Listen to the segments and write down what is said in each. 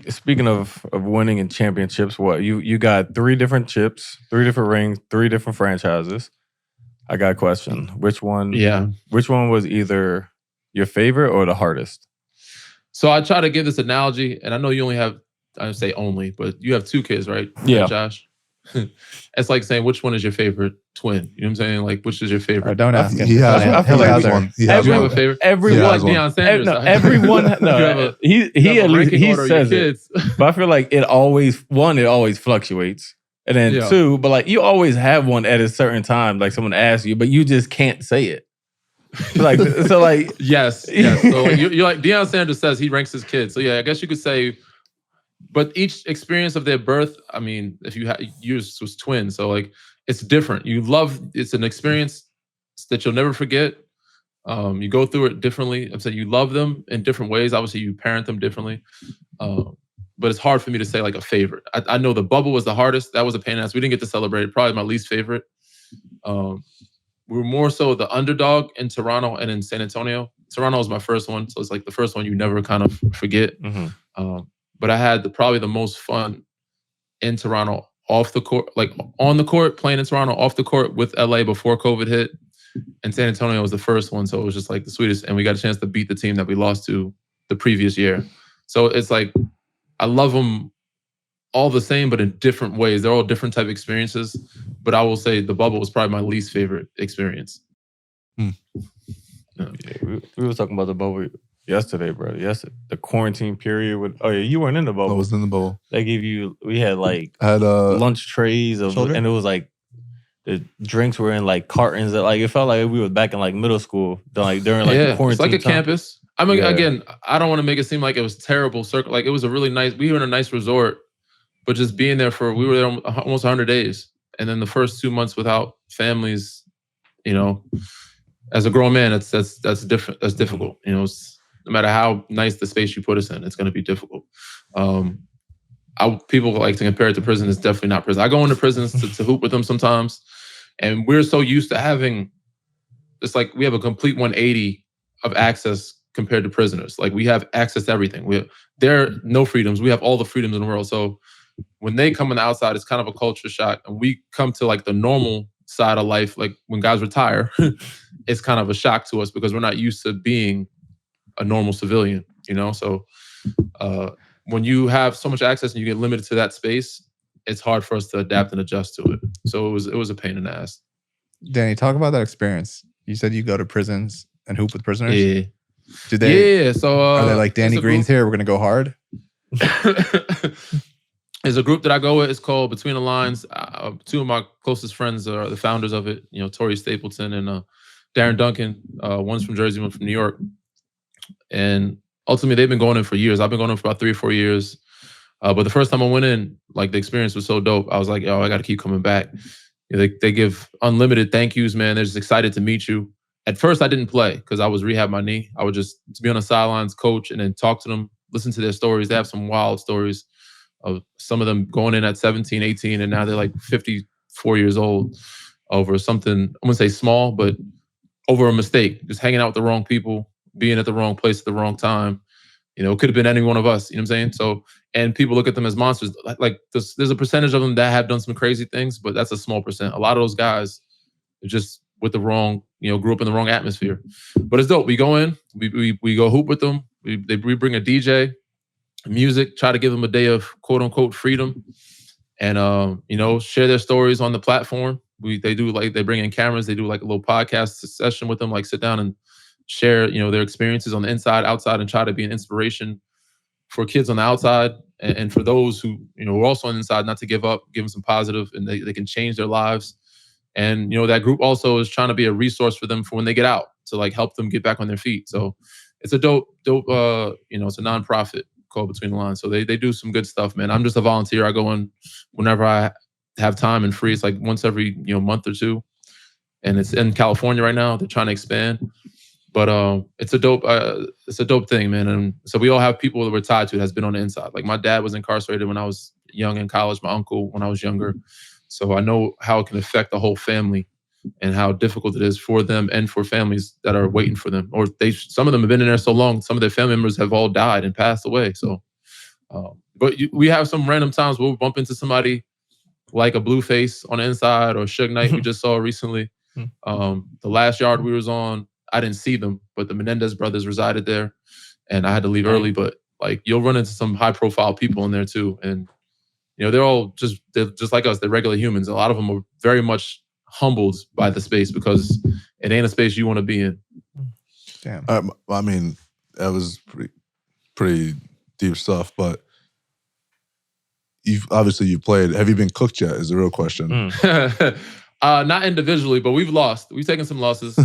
Speaking of winning in championships, what you got 3 different chips, 3 different rings, 3 different franchises. I got a question. Which one was either your favorite or the hardest? So I try to give this analogy, and I know you only have, I would say only, but you have 2 kids, right? Yeah. Josh? It's like saying, which one is your favorite twin? You know what I'm saying? Like, which is your favorite? Don't ask him. He has one. You have a favorite? Everyone, like Deion Sanders. Everyone. No, he says it. But I feel like it always fluctuates, and then 2, but like you always have one at a certain time. Like someone asks you, but you just can't say it. Yes. So you're like Deion Sanders says he ranks his kids. So yeah, I guess you could say. But each experience of their birth, I mean, if you had yours was twins, so like it's different. It's an experience that you'll never forget. You go through it differently. I'm saying you love them in different ways. Obviously, you parent them differently. But it's hard for me to say like a favorite. I know the bubble was the hardest. That was a pain in the ass. We didn't get to celebrate it. Probably my least favorite. We were more so the underdog in Toronto and in San Antonio. Toronto was my first one, so it's like the first one you never kind of forget. Mm-hmm. But I had probably the most fun in Toronto off the court, like on the court, playing in Toronto, off the court with LA before COVID hit. And San Antonio was the first one, so it was just like the sweetest. And we got a chance to beat the team that we lost to the previous year. So it's like, I love them all the same, but in different ways. They're all different type of experiences. But I will say the bubble was probably my least favorite experience. Yeah, we were talking about the bubble yesterday, bro. The quarantine period you weren't in the bubble. I was in the bubble. We had lunch trays and it was like the drinks were in like cartons that like it felt like we were back in like middle school during the quarantine. It's like a time. campus. I mean, again, I don't want to make it seem like it was terrible. Like it was a really nice. We were in a nice resort, but just being there we were there almost 100 days, and then the first 2 months without families, as a grown man, that's different. That's difficult. No matter how nice the space you put us in, it's going to be difficult. People like to compare it to prison. It's definitely not prison. I go into prisons to hoop with them sometimes, and we're so used to having. It's like we have a complete 180 of access compared to prisoners. Like we have access to everything. There are no freedoms. We have all the freedoms in the world. So when they come on the outside, it's kind of a culture shock, and we come to like the normal side of life. Like when guys retire, it's kind of a shock to us because we're not used to being a normal civilian, So when you have so much access and you get limited to that space, it's hard for us to adapt and adjust to it. So it was a pain in the ass. Danny, talk about that experience. You said you go to prisons and hoop with prisoners. Yeah. Do they? Yeah. So are they like Danny Green's here? We're gonna go hard. There's a group that I go with. It's called Between the Lines. 2 of my closest friends are the founders of it. Tori Stapleton and Darren Duncan. One's from Jersey, one from New York. And ultimately, they've been going in for years. I've been going in for about 3 or 4 years. But the first time I went in, like the experience was so dope. I was like, I got to keep coming back. They give unlimited thank yous, man. They're just excited to meet you. At first, I didn't play because I was rehabbing my knee. I would just be on the sidelines, coach, and then talk to them, listen to their stories. They have some wild stories of some of them going in at 17, 18, and now they're like 54 years old over something, I wouldn't say small, but over a mistake, just hanging out with the wrong people, being at the wrong place at the wrong time. It could have been any one of us, you know what I'm saying? So, and people look at them as monsters. Like there's a percentage of them that have done some crazy things, but that's a small percent. A lot of those guys are just with the wrong, grew up in the wrong atmosphere. But it's dope. We go in, we go hoop with them. We bring a DJ, music, try to give them a day of quote unquote freedom, and share their stories on the platform. They bring in cameras. They do like a little podcast session with them, like sit down and share, their experiences on the inside, outside, and try to be an inspiration for kids on the outside and for those who, are also on the inside, not to give up, give them some positive, and they can change their lives. And, that group also is trying to be a resource for them for when they get out to like help them get back on their feet. So it's a dope, it's a nonprofit called Between the Lines. So they do some good stuff, man. I'm just a volunteer. I go in whenever I have time and free. It's like once every, month or two. And it's in California right now. They're trying to expand. But it's a dope thing, man. And so we all have people that we're tied to that has been on the inside. Like my dad was incarcerated when I was young in college, my uncle when I was younger. So I know how it can affect the whole family and how difficult it is for them and for families that are waiting for them. Or some of them have been in there so long, some of their family members have all died and passed away. So But we have some random times we'll bump into somebody like a Blueface on the inside or Suge Knight we just saw recently. The last yard we was on, I didn't see them, but the Menendez brothers resided there, and I had to leave early. But like you'll run into some high profile people in there too, and they're just like us. They're regular humans. A lot of them are very much humbled by the space because it ain't a space you want to be in. Damn. I mean, that was pretty deep stuff, but you've played. Have you been cooked yet? Is the real question. Not individually, but we've lost. We've taken some losses.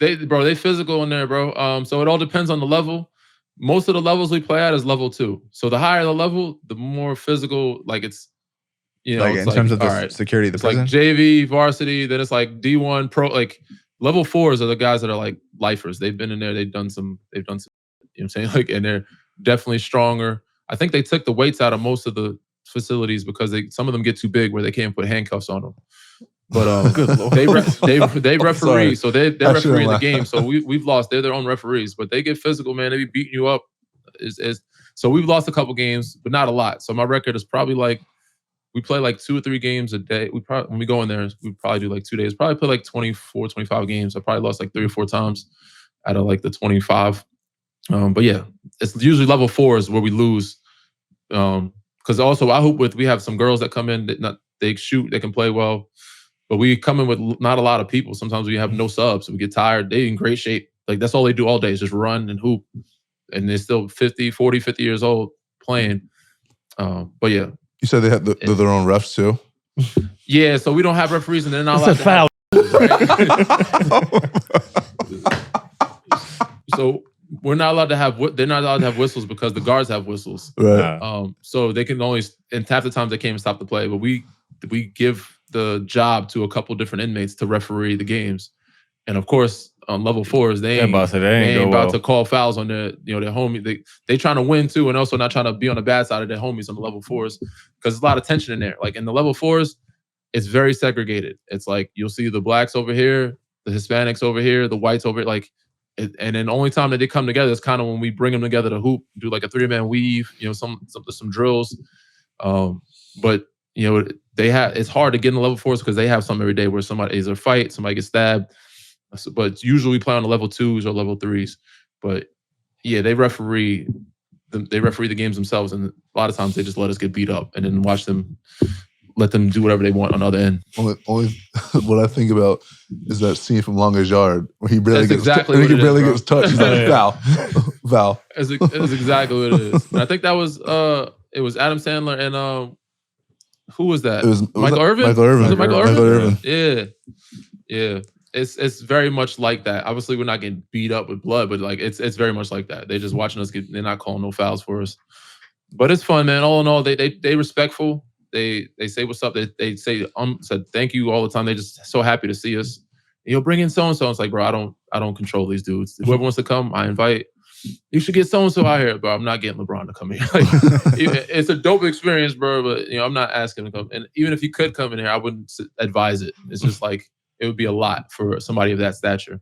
They physical in there, bro. So it all depends on the level. Most of the levels we play at is level 2. So the higher the level, the more physical. Like it's, like it's in terms of the security of the prison. Like JV, varsity. Then it's like D1 pro. Like level 4s are the guys that are like lifers. They've been in there. They've done some. You know what I'm saying? Like, and they're definitely stronger. I think they took the weights out of most of the facilities because some of them get too big where they can't put handcuffs on them. But they referee, so they're refereeing the game. So we've lost. They're their own referees, but they get physical, man. They be beating you up. So we've lost a couple games, but not a lot. So my record is probably like we play like 2 or 3 games a day. When we go in there, we probably do like 2 days. Probably play like 24, 25 games. I probably lost like 3 or 4 times out of like the 25. But yeah, it's usually level 4s where we lose. Because also I hoop with, we have some girls that come in that they shoot, they can play well. But we come in with not a lot of people. Sometimes we have no subs. We get tired. They in great shape. Like that's all they do all day is just run and hoop. And they're still 50 years old playing. But yeah. You said they have their own refs too? Yeah, so we don't have referees and they're not allowed to foul. So we're not allowed to have, they're not allowed to have whistles because the guards have whistles. Right. So they can only, and half the times they can't even stop the play. But we give the job to a couple different inmates to referee the games, and of course on level 4s they ain't about to call fouls on their homie. They trying to win too, and also not trying to be on the bad side of their homies on the level 4s because there's a lot of tension in there. Like in the level 4s, it's very segregated. It's like you'll see the blacks over here, the Hispanics over here, the whites over here, and then the only time that they come together is kind of when we bring them together to hoop, do like a 3-man weave, some drills, but it's hard to get in the level 4s because they have some every day where somebody either fight, somebody gets stabbed. But usually we play on the level 2s or level 3s. But yeah, they referee the games themselves, and a lot of times they just let us get beat up and then let them do whatever they want on the other end. Only what I think about is that scene from Longest Yard where he barely gets touched. He's like, Val. That's exactly what it is. And I think that was it was Adam Sandler and who was that? Michael Irvin? Michael Irvin. Was it Michael Irvin? Yeah. Yeah. It's very much like that. Obviously, we're not getting beat up with blood, but like it's very much like that. They're just watching us they're not calling no fouls for us. But it's fun, man. All in all, they respectful. They say what's up. They say said thank you all the time. They're just so happy to see us. And bring in so and so. It's like, bro, I don't control these dudes. Whoever wants to come, I invite. You should get so and so out here, bro. I'm not getting LeBron to come here. Like, it's a dope experience, bro. But I'm not asking him to come. And even if he could come in here, I wouldn't advise it. It's just like it would be a lot for somebody of that stature.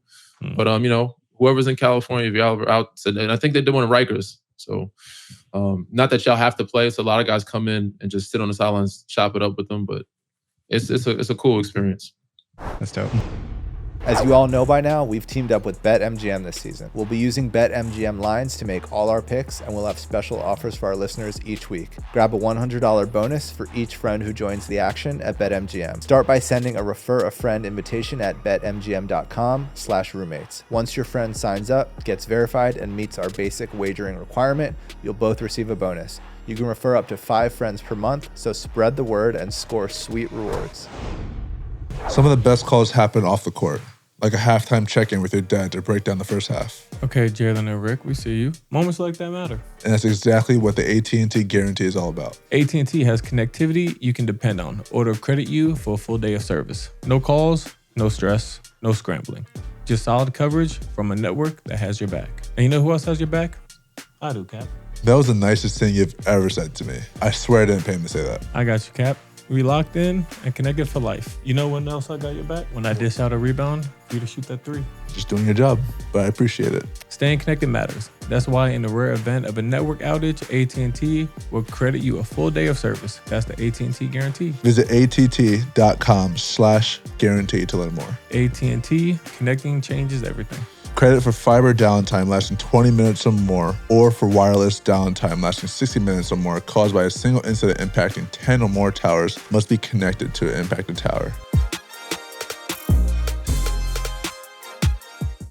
But whoever's in California, if y'all are out, and I think they're doing Rikers. So not that y'all have to play. So a lot of guys come in and just sit on the sidelines, chop it up with them. But it's a cool experience. That's dope. As you all know by now, we've teamed up with BetMGM this season. We'll be using BetMGM lines to make all our picks, and we'll have special offers for our listeners each week. Grab a $100 bonus for each friend who joins the action at BetMGM. Start by sending a refer a friend invitation at betmgm.com/roommates. Once your friend signs up, gets verified, and meets our basic wagering requirement, you'll both receive a bonus. You can refer up to 5 friends per month, so spread the word and score sweet rewards. Some of the best calls happen off the court, like a halftime check-in with your dad to break down the first half. Okay, Jalen and Rick, we see you. Moments like that matter. And that's exactly what the AT&T guarantee is all about. AT&T has connectivity you can depend on, or to credit you for a full day of service. No calls, no stress, no scrambling. Just solid coverage from a network that has your back. And you know who else has your back? I do, Cap. That was the nicest thing you've ever said to me. I swear I didn't pay him to say that. I got you, Cap. We locked in and connected for life. You know when else I got your back? When I dish out a rebound for you to shoot that 3. Just doing your job, but I appreciate it. Staying connected matters. That's why in the rare event of a network outage, AT&T will credit you a full day of service. That's the AT&T guarantee. Visit att.com/guarantee to learn more. AT&T, connecting changes everything. Credit for fiber downtime lasting 20 minutes or more, or for wireless downtime lasting 60 minutes or more caused by a single incident impacting 10 or more towers must be connected to an impacted tower.